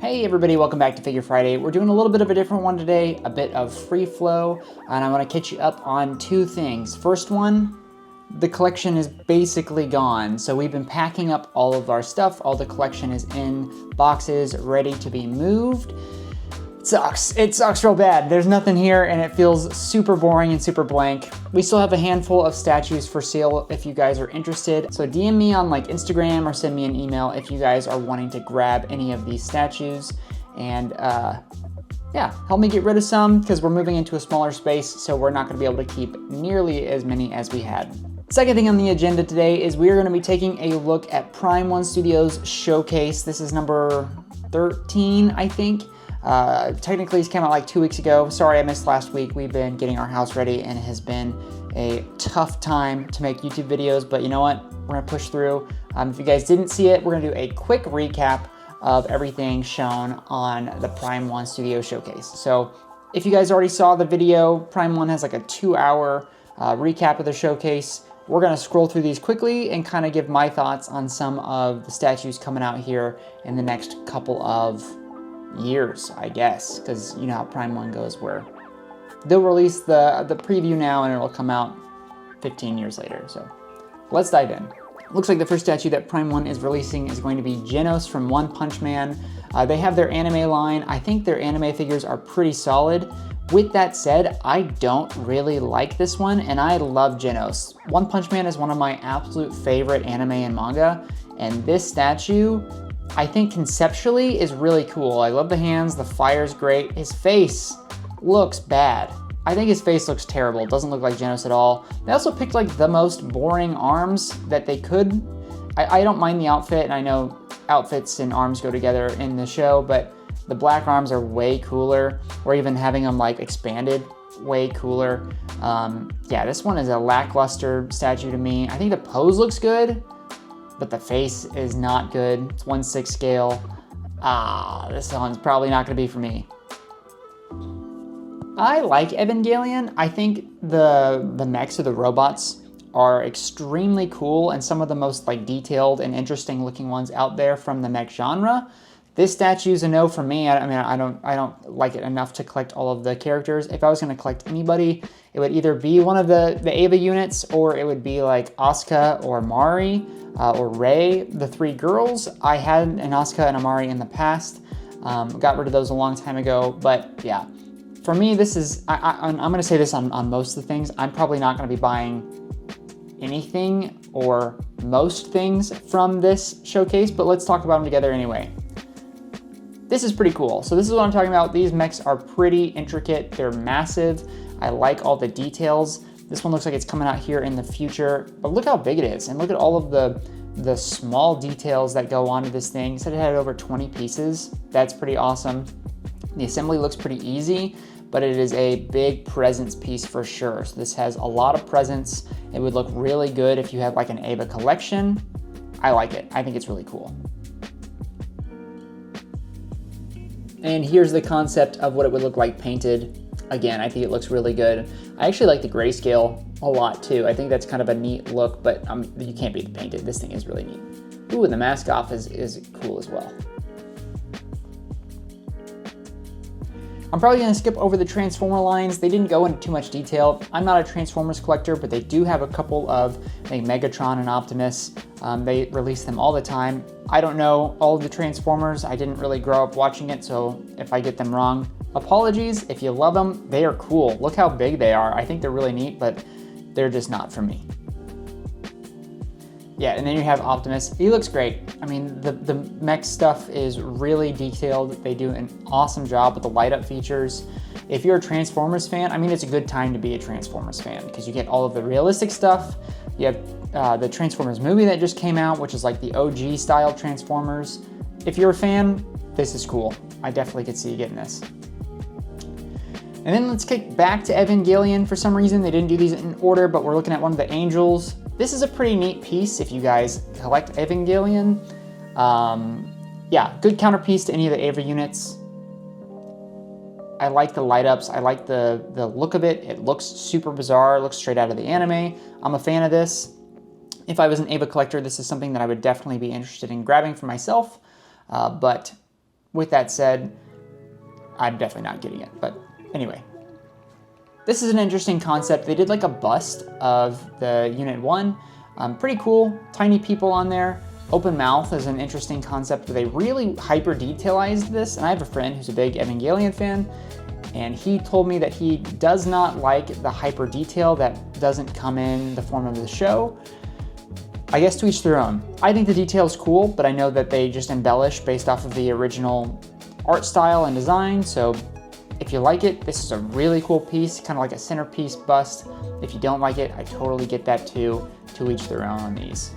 Hey everybody, welcome back to Figure Friday. We're doing a little bit of a different one today, a bit of free flow, and I want to catch you up on two things. First one, the collection is basically gone. So we've been packing up all of our stuff. All the collection is in boxes, ready to be moved. It sucks real bad. There's nothing here and it feels super boring and super blank. We still have a handful of statues for sale if you guys are interested. So DM me on like Instagram or send me an email if you guys are wanting to grab any of these statues. And yeah, help me get rid of some because we're moving into a smaller space, so we're not gonna be able to keep nearly as many as we had. Second thing on the agenda today is we're gonna be taking a look at Prime One Studios Showcase. This is number 13, I think. Technically this came out like 2 weeks ago. Sorry I missed last week. We've been getting our house ready and it has been a tough time to make YouTube videos, but you know what? We're gonna push through. If you guys didn't see it, we're gonna do a quick recap of everything shown on the Prime One Studio Showcase. So if you guys already saw the video, Prime One has like a 2-hour recap of the showcase. We're gonna scroll through these quickly and kind of give my thoughts on some of the statues coming out here in the next couple of years, I guess, because you know how Prime One goes, where they'll release the preview now and it'll come out 15 years later. So let's dive in. Looks like the first statue that Prime One is releasing is going to be Genos from One Punch Man. They have their anime line. I think their anime figures are pretty solid. With that said, I don't really like this one, and I love Genos. One Punch Man is one of my absolute favorite anime and manga, and this statue, I think conceptually is really cool. I love the hands, the fire's great. His face looks bad. I think his face looks terrible. It doesn't look like Genos at all. They also picked like the most boring arms that they could. I don't mind the outfit, and I know outfits and arms go together in the show, but the black arms are way cooler, or even having them like expanded, way cooler. Yeah, this one is a lackluster statue to me. I think the pose looks good, but the face is not good. It's 1/6 scale. This one's probably not gonna be for me. I like Evangelion. I think the mechs or the robots are extremely cool and some of the most like detailed and interesting looking ones out there from the mech genre. This statue's a no for me. I mean, I don't like it enough to collect all of the characters. If I was gonna collect anybody, it would either be one of the Eva units, or it would be like Asuka or Mari or Rei, the 3 girls. I had an Asuka and a Mari in the past. Got rid of those a long time ago, but yeah. For me, this is, I'm gonna say this on most of the things. I'm probably not gonna be buying anything or most things from this showcase, but let's talk about them together anyway. This is pretty cool. So this is what I'm talking about. These mechs are pretty intricate. They're massive. I like all the details. This one looks like it's coming out here in the future, but look how big it is. And look at all of the small details that go onto this thing. It said it had over 20 pieces. That's pretty awesome. The assembly looks pretty easy, but it is a big presence piece for sure. So this has a lot of presence. It would look really good if you have like an Eva collection. I like it. I think it's really cool. And here's the concept of what it would look like painted. Again, I think it looks really good. I actually like the grayscale a lot too. I think that's kind of a neat look, but you can't beat the painted. This thing is really neat. Ooh, and the mask off is cool as well. I'm probably gonna skip over the Transformer lines. They didn't go into too much detail. I'm not a Transformers collector, but they do have a couple of like Megatron and Optimus. They release them all the time. I don't know all of the Transformers. I didn't really grow up watching it, so if I get them wrong, apologies. If you love them, they are cool. Look how big they are. I think they're really neat, but they're just not for me. Yeah, and then you have Optimus. He looks great. I mean, the mech stuff is really detailed. They do an awesome job with the light up features. If you're a Transformers fan, I mean, it's a good time to be a Transformers fan because you get all of the realistic stuff. You have the Transformers movie that just came out, which is like the OG style Transformers. If you're a fan, this is cool. I definitely could see you getting this. And then let's kick back to Evangelion. For some reason, they didn't do these in order, but we're looking at one of the Angels. This is a pretty neat piece if you guys collect Evangelion. Yeah, good counterpiece to any of the Eva units. I like the light ups. I like the look of it. It looks super bizarre. It looks straight out of the anime. I'm a fan of this. If I was an Eva collector, this is something that I would definitely be interested in grabbing for myself. But with that said, I'm definitely not getting it. But anyway, this is an interesting concept. They did like a bust of the Unit 1. Pretty cool, tiny people on there. Open mouth is an interesting concept, but they really hyper detailized this. And I have a friend who's a big Evangelion fan, and he told me that he does not like the hyper detail that doesn't come in the form of the show. I guess to each their own. I think the detail is cool, but I know that they just embellish based off of the original art style and design. So if you like it, this is a really cool piece, kind of like a centerpiece bust. If you don't like it, I totally get that too. To each their own on these.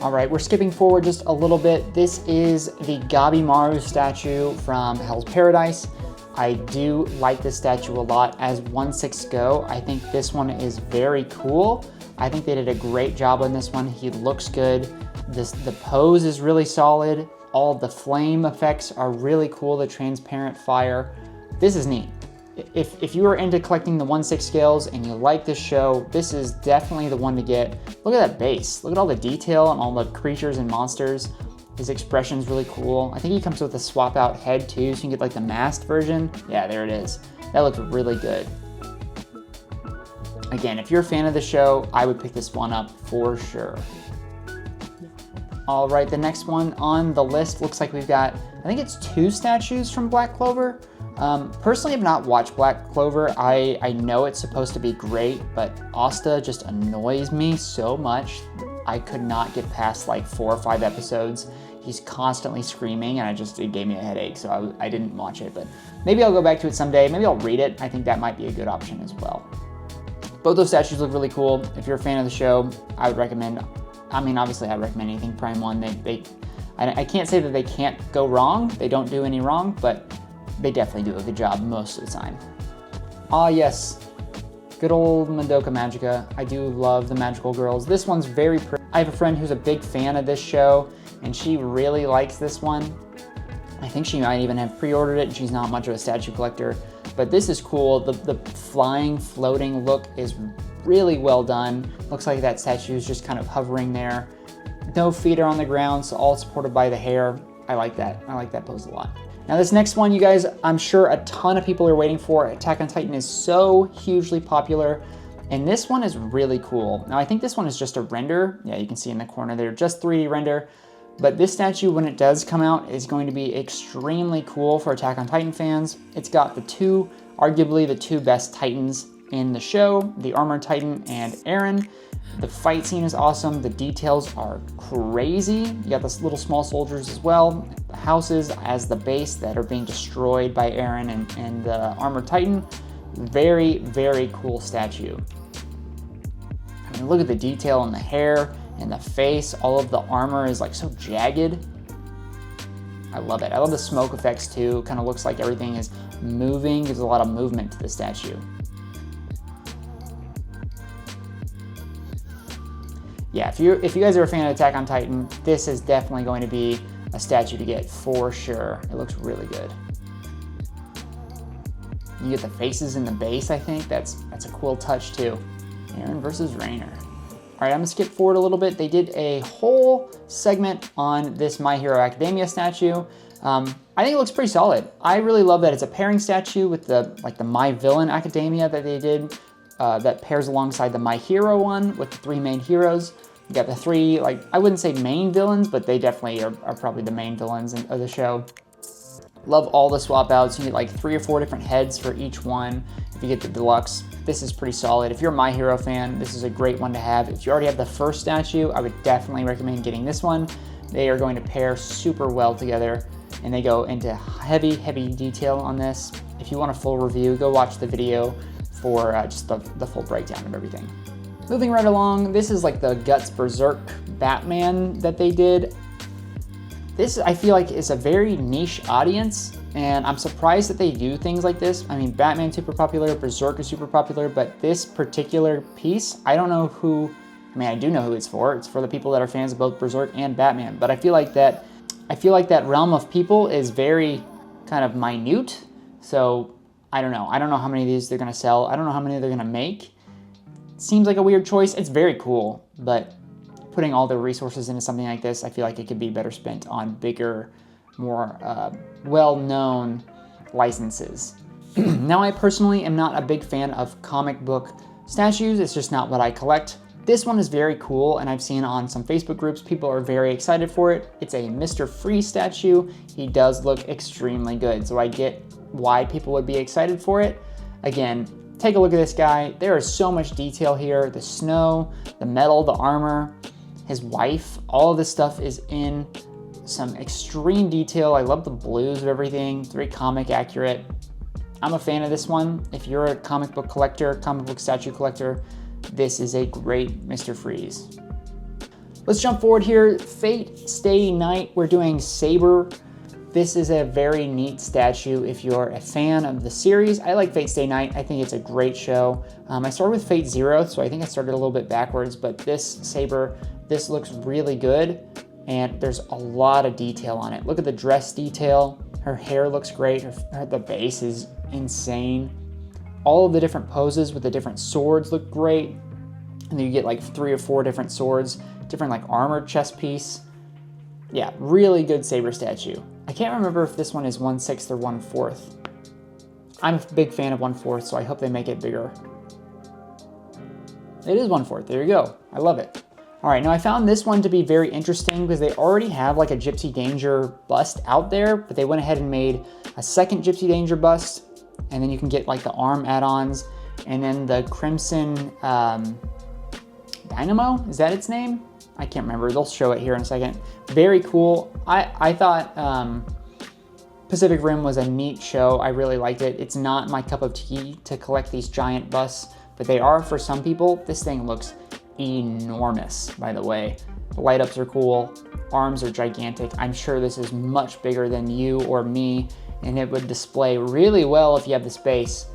All right, we're skipping forward just a little bit. This is the Gabimaru statue from Hell's Paradise. I do like this statue a lot. As 1/6 go, I think this one is very cool. I think they did a great job on this one. He looks good. The pose is really solid. All the flame effects are really cool. The transparent fire. This is neat. If you are into collecting the 1/6 scales and you like this show, this is definitely the one to get. Look at that base. Look at all the detail and all the creatures and monsters. His expression's really cool. I think he comes with a swap out head too, so you can get like the masked version. Yeah, there it is. That looks really good. Again, if you're a fan of the show, I would pick this one up for sure. All right, the next one on the list looks like we've got, I think it's 2 statues from Black Clover. Personally, I've not watched Black Clover. I know it's supposed to be great, but Asta just annoys me so much. I could not get past like 4 or 5 episodes. He's constantly screaming, and it gave me a headache, so I didn't watch it. But maybe I'll go back to it someday. Maybe I'll read it. I think that might be a good option as well. Both those statues look really cool. If you're a fan of the show, I would recommend. I mean, obviously, I recommend anything Prime 1. I can't say that they can't go wrong. They don't do any wrong, but they definitely do a good job most of the time. Ah, yes. Good old Madoka Magica. I do love the magical girls. This one's very pretty. I have a friend who's a big fan of this show, and she really likes this one. I think she might even have pre-ordered it, and she's not much of a statue collector. But this is cool. The flying, floating look is really well done. Looks like that statue is just kind of hovering there. No feet are on the ground, so all supported by the hair. I like that. I like that pose a lot. Now this next one, you guys, I'm sure a ton of people are waiting for. Attack on Titan is so hugely popular, and this one is really cool. Now I think this one is just a render. Yeah, you can see in the corner there, just 3D render. But this statue, when it does come out, is going to be extremely cool for Attack on Titan fans. It's got arguably the two best Titans in the show, the Armored Titan and Eren. The fight scene is awesome. The details are crazy. You got the little small soldiers as well. The houses as the base that are being destroyed by Eren and the Armored Titan. Very, very cool statue. I mean, look at the detail on the hair and the face. All of the armor is like so jagged. I love it. I love the smoke effects too. Kind of looks like everything is moving. There's a lot of movement to the statue. Yeah, if you guys are a fan of Attack on Titan, this is definitely going to be a statue to get for sure. It looks really good. You get the faces in the base, I think. That's a cool touch too. Eren versus Reiner. All right, I'm gonna skip forward a little bit. They did a whole segment on this My Hero Academia statue. I think it looks pretty solid. I really love that it's a pairing statue with the My Villain Academia that they did. That pairs alongside the My Hero one with the 3 main heroes. You got the 3, I wouldn't say main villains, but they definitely are probably the main villains of the show. Love all the swap outs. You get 3 or 4 different heads for each one. If you get the deluxe, this is pretty solid. If you're a My Hero fan, this is a great one to have. If you already have the first statue, I would definitely recommend getting this one. They are going to pair super well together, and they go into heavy, heavy detail on this. If you want a full review, go watch the video for just the full breakdown of everything. Moving right along, this is the Guts Berserk Batman that they did. This, I feel like, is a very niche audience, and I'm surprised that they do things like this. I mean, Batman's super popular, Berserk is super popular, but this particular piece, I don't know who, I do know who it's for. It's for the people that are fans of both Berserk and Batman, but I feel like that realm of people is very kind of minute, so I don't know. I don't know how many of these they're gonna sell. I don't know how many they're gonna make. Seems like a weird choice. It's very cool, but putting all the resources into something like this, I feel like it could be better spent on bigger more well-known licenses. Now, I personally am not a big fan of comic book statues. It's just not what I collect. This one is very cool, and I've seen on some Facebook groups, people are very excited for it. It's a Mr. Freeze statue. He does look extremely good, so I get why people would be excited for it. Again, take a look at this guy. There is so much detail here. The snow, the metal, the armor, his wife, all of this stuff is in some extreme detail. I love the blues of everything. It's very comic accurate. I'm a fan of this one. If you're a comic book collector, comic book statue collector, this is a great Mr. Freeze. Let's jump forward here. Fate Stay Night, we're doing Saber. This is a very neat statue if you're a fan of the series. I like Fate Stay Night. I think it's a great show. I started with Fate Zero, so I think I started a little bit backwards, but this Saber, this looks really good, and there's a lot of detail on it. Look at the dress detail. Her hair looks great. The base is insane. All of the different poses with the different swords look great. And then you get like 3 or 4 different swords, different like armored chest piece. Yeah, really good Saber statue. I can't remember if this one is 1/6 or 1/4. I'm a big fan of 1/4, so I hope they make it bigger. It is 1/4, there you go. I love it. All right, now I found this one to be very interesting because they already have like a Gypsy Danger bust out there, but they went ahead and made a second Gypsy Danger bust, and then you can get like the arm add-ons, and then the Crimson Dynamo, is that its name? I can't remember, they'll show it here in a second. Very cool. I thought Pacific Rim was a neat show. I really liked it. It's not my cup of tea to collect these giant busts, but they are for some people. This thing looks enormous, by the way. The light ups are cool, arms are gigantic. I'm sure this is much bigger than you or me, and it would display really well if you have the space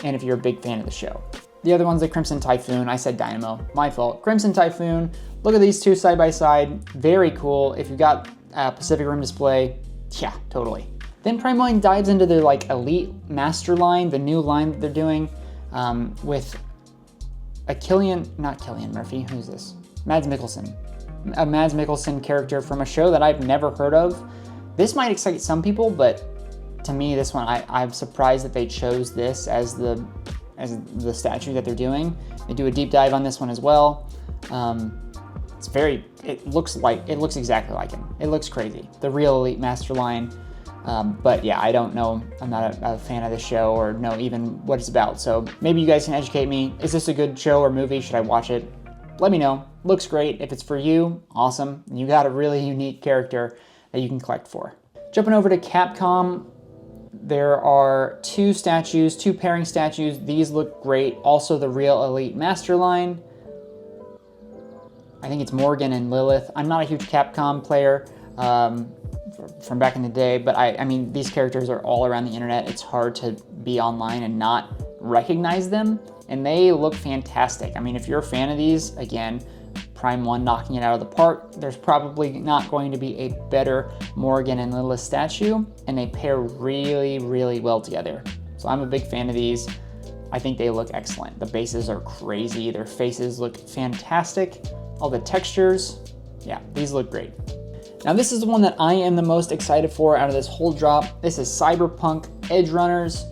and if you're a big fan of the show. The other one's the Crimson Typhoon. I said Dynamo, my fault. Crimson Typhoon, look at these two side by side, very cool. If you got a Pacific Rim display, yeah, totally. Then Primeline dives into their like Elite Master line, the new line that they're doing with not Cillian Murphy, who's this? Mads Mikkelsen. A Mads Mikkelsen character from a show that I've never heard of. This might excite some people, but to me, this one, I'm surprised that they chose this as the statue that they're doing. They do a deep dive on this one as well. It looks exactly like him. It looks crazy. The real Elite Master line. But yeah, I don't know. I'm not a fan of the show or know even what it's about. So maybe you guys can educate me. Is this a good show or movie? Should I watch it? Let me know. Looks great. If it's for you, awesome. You got a really unique character that you can collect for. Jumping over to Capcom, there are 2 pairing statues. These look great. Also the real Elite Master line. I think it's Morgan and Lilith. I'm not a huge Capcom player from back in the day, but I mean, these characters are all around the internet. It's hard to be online and not recognize them, and they look fantastic. I mean, if you're a fan of these, again, Prime 1 knocking it out of the park. There's probably not going to be a better Morgan and Lilith statue, and they pair really, really well together. So I'm a big fan of these. I think they look excellent. The bases are crazy. Their faces look fantastic. All the textures, yeah, these look great. Now this is the one that I am the most excited for out of this whole drop. This is Cyberpunk Edge Runners.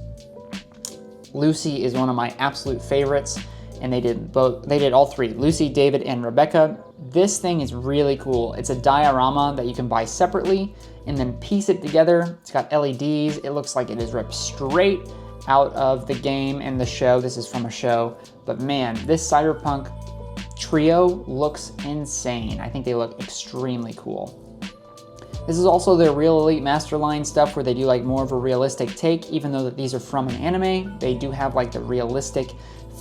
Lucy is one of my absolute favorites, and they did all 3, Lucy, David, and Rebecca. This thing is really cool. It's a diorama that you can buy separately and then piece it together. It's got LEDs. It looks like it is ripped straight out of the game and the show. This is from a show, but man, this Cyberpunk trio looks insane. I think they look extremely cool. This is also their real Elite Master line stuff where they do like more of a realistic take, even though that these are from an anime. They do have like the realistic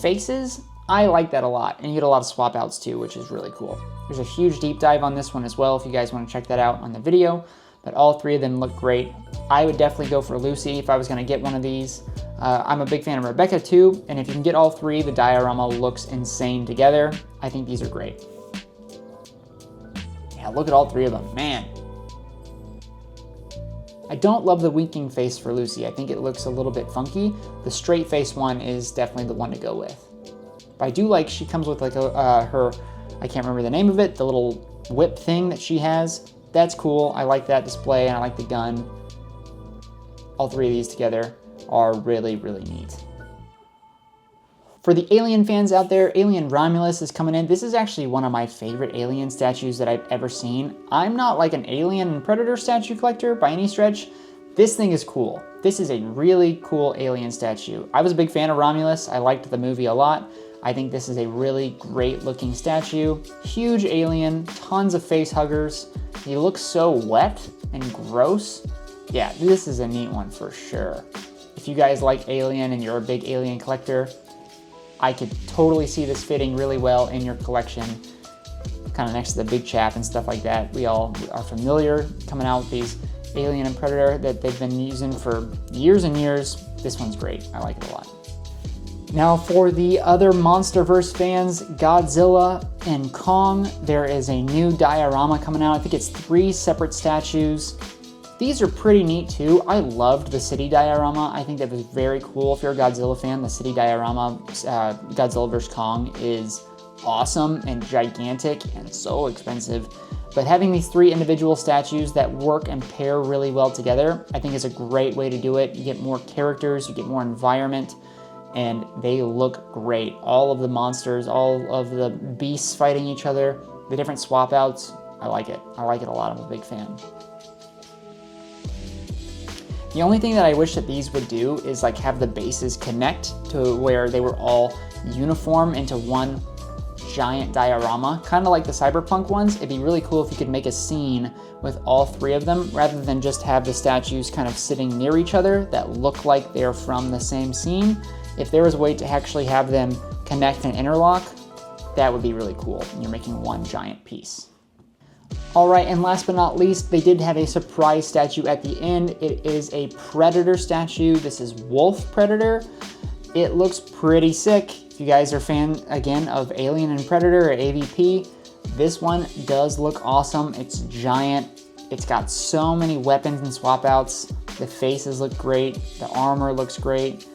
faces. I like that a lot, and you get a lot of swap outs too, which is really cool. There's a huge deep dive on this one as well if you guys want to check that out on the video, but all 3 of them look great. I would definitely go for Lucy if I was going to get one of these. I'm a big fan of Rebecca too, and if you can get all 3, the diorama looks insane together. I think these are great. Yeah, look at all 3 of them, man. I don't love the winking face for Lucy. I think it looks a little bit funky. The straight face one is definitely the one to go with. But I do like, she comes with like her, I can't remember the name of it, the little whip thing that she has. that's cool. I like that display and I like the gun. All three of these together are really, really neat. For the Alien fans out there, Alien Romulus is coming in. This is actually one of my favorite Alien statues that I've ever seen. I'm not like an Alien and Predator statue collector by any stretch. This thing is cool. This is a really cool Alien statue. I was a big fan of Romulus. I liked the movie a lot. I think this is a really great looking statue. Huge alien, tons of face huggers. He looks so wet and gross. Yeah, this is a neat one for sure. If you guys like Alien and you're a big Alien collector, I could totally see this fitting really well in your collection, kind of next to the big chap and stuff like that. We all are familiar coming out with these Alien and Predator that they've been using for years and years. This one's great. I like it a lot. Now for the other MonsterVerse fans, Godzilla and Kong, there is a new diorama coming out. I think it's 3 separate statues. These are pretty neat too. I loved the city diorama. I think that was very cool. If you're a Godzilla fan, the city diorama, Godzilla vs. Kong, is awesome and gigantic and so expensive. But having these 3 individual statues that work and pair really well together, I think is a great way to do it. You get more characters, you get more environment, and they look great. All of the monsters, all of the beasts fighting each other, the different swap outs, I like it. I like it a lot. I'm a big fan. The only thing that I wish that these would do is like have the bases connect to where they were all uniform into one giant diorama, kind of like the Cyberpunk ones. It'd be really cool if you could make a scene with all 3 of them rather than just have the statues kind of sitting near each other that look like they're from the same scene. If there was a way to actually have them connect and interlock, that would be really cool. You're making one giant piece. All right, and last but not least, they did have a surprise statue at the end. It is a Predator statue. This is Wolf Predator. It looks pretty sick. If you guys are a fan, again, of Alien and Predator or AVP, this one does look awesome. It's giant. It's got so many weapons and swap outs. The faces look great. The armor looks great.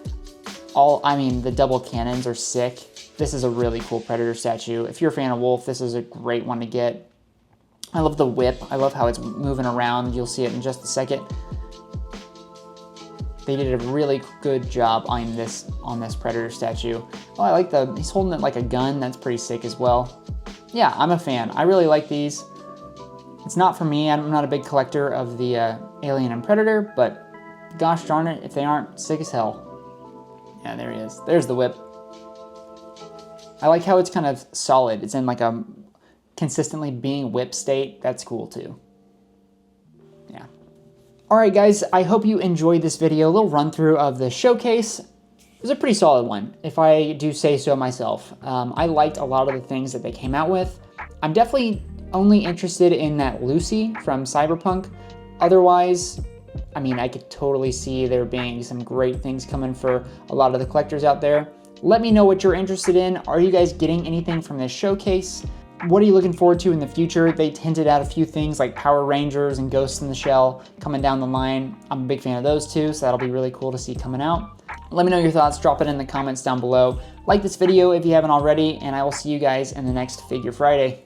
The double cannons are sick. This is a really cool Predator statue. If you're a fan of Wolf, this is a great one to get. I love the whip. I love how it's moving around. You'll see it in just a second. They did a really good job on this Predator statue. Oh, I like he's holding it like a gun. That's pretty sick as well. Yeah, I'm a fan. I really like these. It's not for me. I'm not a big collector of the Alien and Predator, but gosh darn it, if they aren't sick as hell. Yeah, there he is. There's the whip. I like how it's kind of solid. It's in like a consistently being whip state. That's cool too. Yeah. All right, guys, I hope you enjoyed this video. A little run through of the showcase. It was a pretty solid one, if I do say so myself. I liked a lot of the things that they came out with. I'm definitely only interested in that Lucy from Cyberpunk. Otherwise, I mean, I could totally see there being some great things coming for a lot of the collectors out there. Let me know what you're interested in. Are you guys getting anything from this showcase? What are you looking forward to in the future? They hinted at a few things like Power Rangers and Ghost in the Shell coming down the line. I'm a big fan of those too, so that'll be really cool to see coming out. Let me know your thoughts. Drop it in the comments down below. Like this video if you haven't already, and I will see you guys in the next Figure Friday.